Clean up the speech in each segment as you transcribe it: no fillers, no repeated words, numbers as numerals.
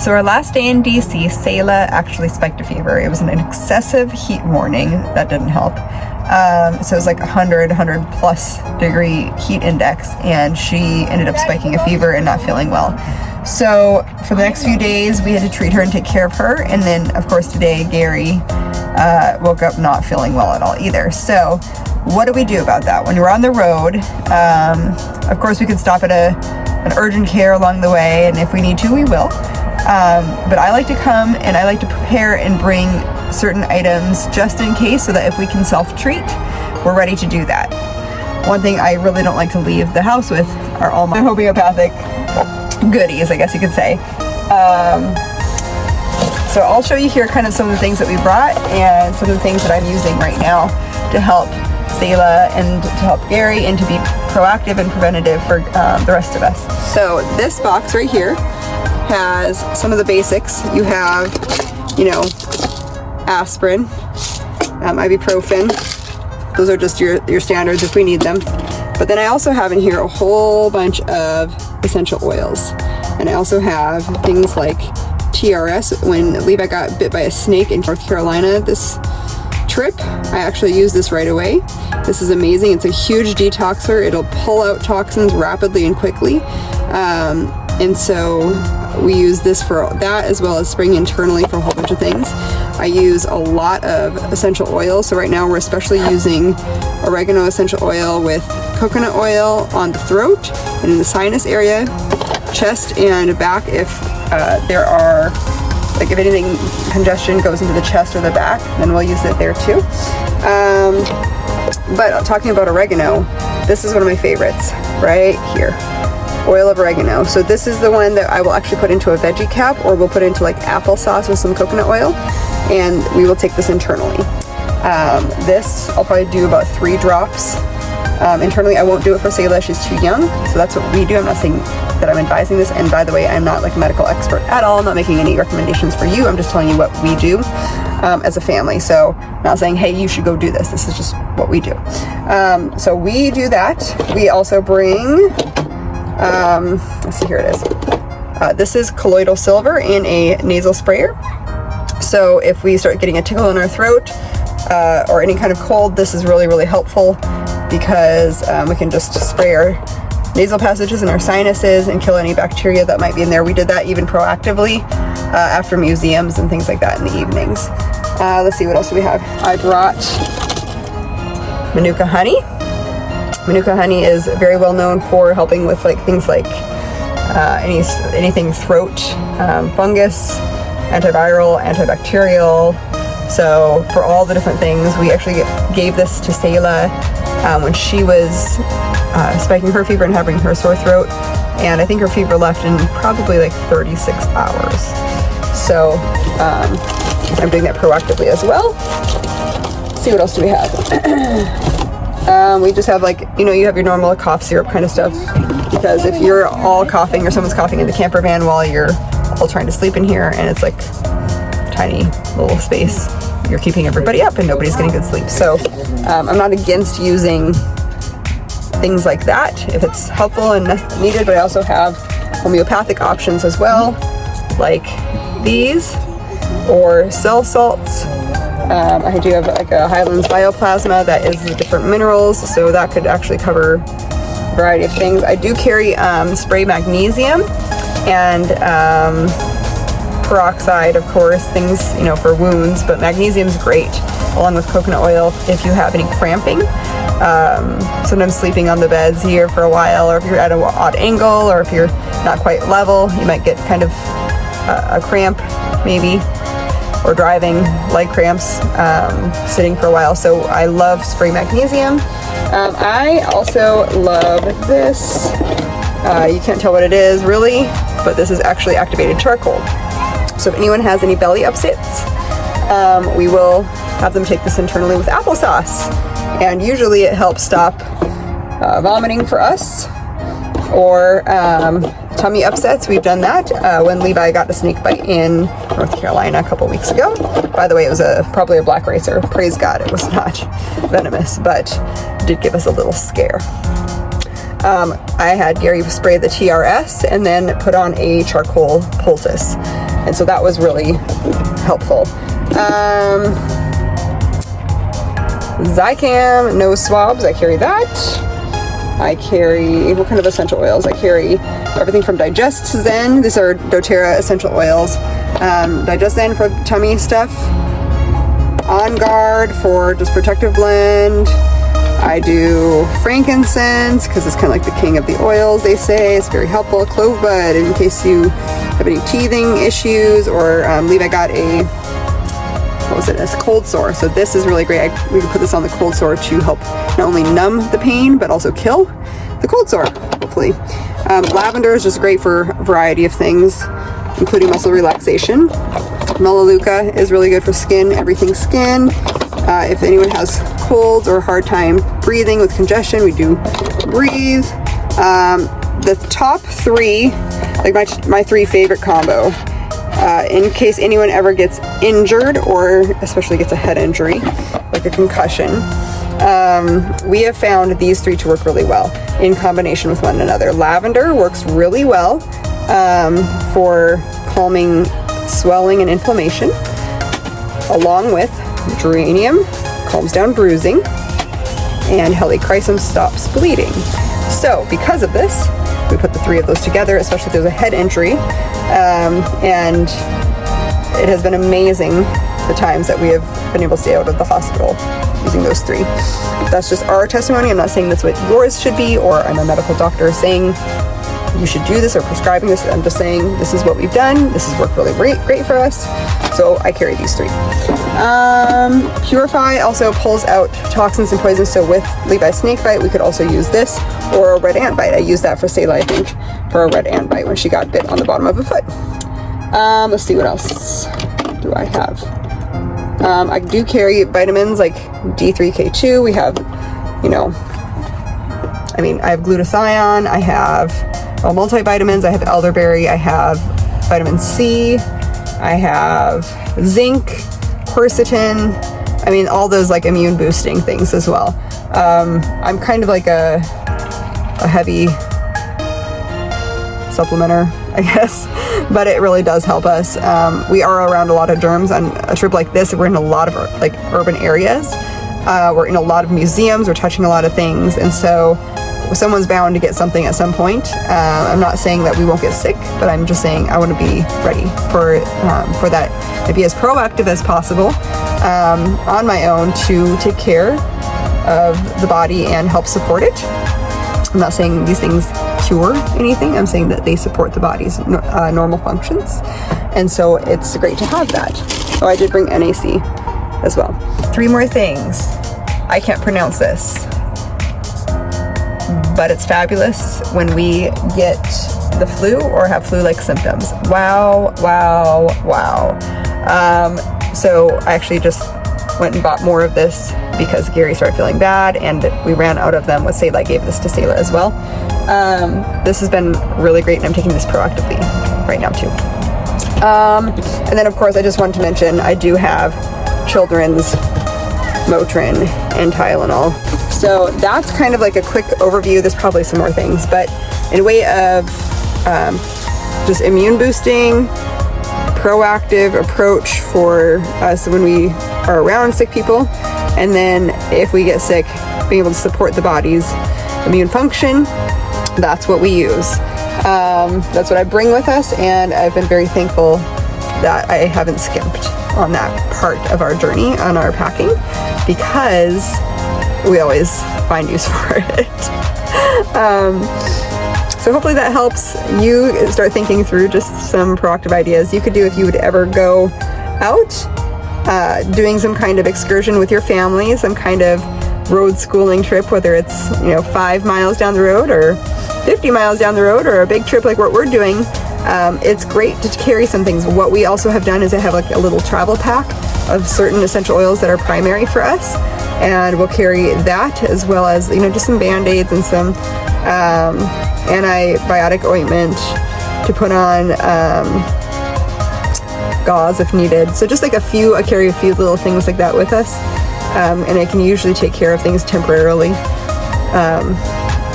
So our last day in DC, Selah actually spiked a fever. It was an excessive heat warning. That didn't help. So it was like 100 plus degree heat index, and she ended up spiking a fever and not feeling well. So for the next few days, we had to treat her and take care of her. And then, of course, today, Gary woke up not feeling well at all either. So what do we do about that? When we're on the road, of course, we could stop at an urgent care along the way, and if we need to, we will. But I like to come and I like to prepare and bring certain items just in case, so that if we can self-treat, we're ready to do that. One thing I really don't like to leave the house with are all my homeopathic goodies, I guess you could say. So I'll show you here kind of some of the things that we brought and some of the things that I'm using right now to help Selah and to help Gary and to be proactive and preventative for the rest of us. So this box right here has some of the basics. You have, you know, aspirin, ibuprofen. Those are just your standards if we need them. But then I also have in here a whole bunch of essential oils. And I also have things like TRS. When Levi got bit by a snake in North Carolina this trip, I actually used this right away. This is amazing. It's a huge detoxer. It'll pull out toxins rapidly and quickly. And so we use this for that, as well as spraying internally for a whole bunch of things. I use a lot of essential oils. So right now we're especially using oregano essential oil with coconut oil on the throat and in the sinus area, chest and back if there are, like if anything, congestion goes into the chest or the back, then we'll use it there too. But talking about oregano, this is one of my favorites right here. Oil of oregano. So this is the one that I will actually put into a veggie cap, or we'll put into like applesauce with some coconut oil, and we will take this internally. This I'll probably do about 3 drops internally. I won't do it for Selah, she's too young, so that's what we do. I'm not saying that I'm advising this, and by the way, I'm not like a medical expert at all. I'm not making any recommendations for you. I'm just telling you what we do as a family. So I'm not saying, hey, you should go do this. This is just what we do. So we do that. We also bring let's see, here it is. This is Colloidal Silver in a nasal sprayer. So if we start getting a tickle in our throat or any kind of cold, this is really, really helpful, because we can just spray our nasal passages and our sinuses and kill any bacteria that might be in there. We did that even proactively after museums and things like that in the evenings. Let's see, what else do we have? I brought Manuka honey. Manuka honey is very well known for helping with like things like anything throat, fungus, antiviral, antibacterial. So for all the different things, we actually gave this to Selah when she was spiking her fever and having her sore throat, and I think her fever left in probably like 36 hours. So I'm doing that proactively as well. Let's see, what else do we have? We just have, like, you know, you have your normal cough syrup kind of stuff, because if you're all coughing or someone's coughing in the camper van while you're all trying to sleep in here, and it's like tiny little space, you're keeping everybody up and nobody's getting good sleep. So I'm not against using things like that if it's helpful and needed, but I also have homeopathic options as well, like these, or cell salts. I do have like a Highlands BioPlasma that is the different minerals, so that could actually cover a variety of things. I do carry spray magnesium and peroxide, of course, things, you know, for wounds, but magnesium is great, along with coconut oil if you have any cramping. Sometimes sleeping on the beds here for a while, or if you're at an odd angle, or if you're not quite level, you might get kind of a cramp maybe, or driving, leg cramps, sitting for a while. So I love spray magnesium. I also love this. You can't tell what it is really, but this is actually activated charcoal. So if anyone has any belly upsets, we will have them take this internally with applesauce. And usually it helps stop vomiting for us, or tummy upsets. We've done that when Levi got a snake bite in North Carolina a couple weeks ago. By the way, it was probably a black racer. Praise God, it was not venomous, but it did give us a little scare. I had Gary spray the TRS and then put on a charcoal poultice. And so that was really helpful. Zycam nose swabs, I carry that. I carry, what kind of essential oils? I carry everything from Digest Zen. These are doTERRA essential oils. Digest Zen for tummy stuff. On Guard for just protective blend. I do frankincense because it's kind of like the king of the oils, they say. It's very helpful. Clove bud in case you have any teething issues, or Levi got a, what was it, a cold sore. So this is really great. We can put this on the cold sore to help not only numb the pain, but also kill the cold sore, hopefully. Lavender is just great for a variety of things, including muscle relaxation. Melaleuca is really good for skin, everything skin. If anyone has colds or a hard time breathing with congestion, we do breathe. The top three, like my three favorite combo, in case anyone ever gets injured, or especially gets a head injury, like a concussion, we have found these three to work really well in combination with one another. Lavender works really well for calming swelling and inflammation, along with geranium, calms down bruising, and helichrysum stops bleeding. So because of this, we put the three of those together, especially if there's a head injury, and it has been amazing the times that we have been able to stay out of the hospital using those three. That's just our testimony. I'm not saying that's what yours should be, or I'm a medical doctor saying you should do this or prescribing this. I'm just saying this is what we've done. This has worked really great for us. So I carry these three. Purify also pulls out toxins and poisons. So with Levi's snake bite, we could also use this, or a red ant bite. I used that for Selah, I think, for a red ant bite when she got bit on the bottom of a foot. Let's see, what else do I have? I do carry vitamins like D3K2. We have, I have glutathione. I have multivitamins. I have elderberry. I have vitamin C. I have zinc, quercetin. All those like immune boosting things as well. I'm kind of like a heavy supplementer, I guess, but it really does help us. We are around a lot of germs. On a trip like this, we're in a lot of like urban areas. We're in a lot of museums. We're touching a lot of things, and so someone's bound to get something at some point. I'm not saying that we won't get sick, but I'm just saying I want to be ready for that, and be as proactive as possible on my own to take care of the body and help support it. I'm not saying these things cure anything. I'm saying that they support the body's normal functions, and so it's great to have that. Oh, I did bring NAC as well. Three more things. I can't pronounce this, but it's fabulous when we get the flu or have flu-like symptoms. Wow. So I actually just went and bought more of this because Gary started feeling bad, and we ran out of them with Selah. I gave this to Selah as well. This has been really great, and I'm taking this proactively right now too. And then of course I just wanted to mention I do have children's Motrin and Tylenol. So that's kind of like a quick overview. There's probably some more things, but in a way of just immune boosting, proactive approach for us when we are around sick people, and then if we get sick, being able to support the body's immune function. That's what we use. That's what I bring with us, and I've been very thankful that I haven't skimped on that part of our journey on our packing, because we always find use for it. So hopefully that helps you start thinking through just some proactive ideas you could do if you would ever go out doing some kind of excursion with your family, some kind of road schooling trip, whether it's 5 miles down the road or 50 miles down the road, or a big trip like what we're doing. It's great to carry some things. What we also have done is I have like a little travel pack of certain essential oils that are primary for us, and we'll carry that, as well as just some band-aids and some antibiotic ointment to put on, gauze if needed. So just like I carry a few little things like that with us, and I can usually take care of things temporarily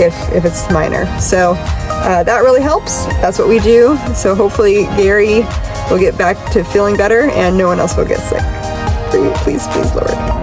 if it's minor. So that really helps. That's what we do. So hopefully Gary will get back to feeling better and no one else will get sick. Please, Lord.